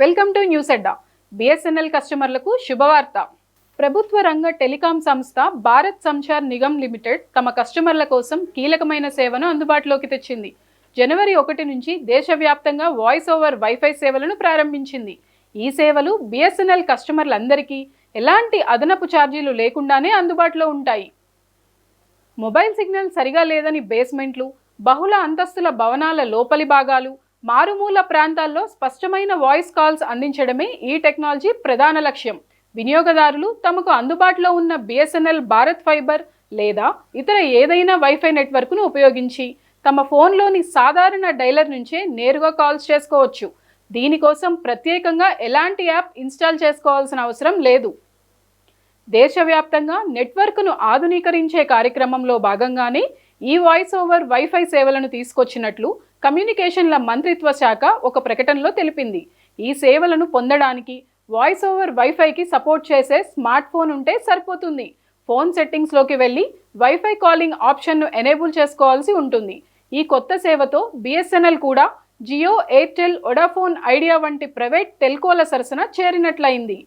Welcome to news Adda. BSNL కస్టమర్లకు శుభవార్త. ప్రభుత్వ రంగ టెలికాం సంస్థ భారత్ సంచార్ నిగమ్ లిమిటెడ్ తమ కస్టమర్ల కోసం కీలకమైన సేవను అందుబాటులోకి తెచ్చింది. జనవరి 1 నుంచి దేశవ్యాప్తంగా వాయిస్ ఓవర్ వైఫై సేవలను ప్రారంభించింది. ఈ సేవలు బిఎస్ఎన్ఎల్ కస్టమర్లందరికీ ఎలాంటి అదనపు ఛార్జీలు లేకుండానే అందుబాటులో ఉంటాయి. మొబైల్ సిగ్నల్ సరిగా లేదని బేస్మెంట్లు, బహుళ అంతస్తుల భవనాల లోపలి భాగాలు, మారుమూల ప్రాంతాల్లో స్పష్టమైన వాయిస్ కాల్స్ అందించడమే ఈ టెక్నాలజీ ప్రధాన లక్ష్యం. వినియోగదారులు తమకు అందుబాటులో ఉన్న బిఎస్ఎన్ఎల్ భారత్ ఫైబర్ లేదా ఇతర ఏదైనా వైఫై నెట్వర్క్ను ఉపయోగించి తమ ఫోన్లోని సాధారణ డైలర్ నుంచే నేరుగా కాల్స్ చేసుకోవచ్చు. దీనికోసం ప్రత్యేకంగా ఎలాంటి యాప్ ఇన్స్టాల్ చేసుకోవాల్సిన అవసరం లేదు. దేశవ్యాప్తంగా నెట్వర్క్ను ఆధునీకరించే కార్యక్రమంలో భాగంగానే ఈ వాయిస్ ఓవర్ వైఫై సేవలను తీసుకొచ్చినట్లు కమ్యూనికేషన్ల మంత్రిత్వ శాఖ ఒక ప్రకటనలో తెలిపింది. ఈ సేవలను పొందడానికి వాయిస్ ఓవర్ వైఫైకి సపోర్ట్ చేసే స్మార్ట్ ఫోన్ ఉంటే సరిపోతుంది. ఫోన్ సెట్టింగ్స్లోకి వెళ్ళి వైఫై కాలింగ్ ఆప్షన్ను ఎనేబుల్ చేసుకోవాల్సి ఉంటుంది. ఈ కొత్త సేవతో బిఎస్ఎన్ఎల్ కూడా జియో, ఎయిర్టెల్, వొడాఫోన్ ఐడియా వంటి ప్రైవేట్ టెల్కోల సరసన చేరినట్లయింది.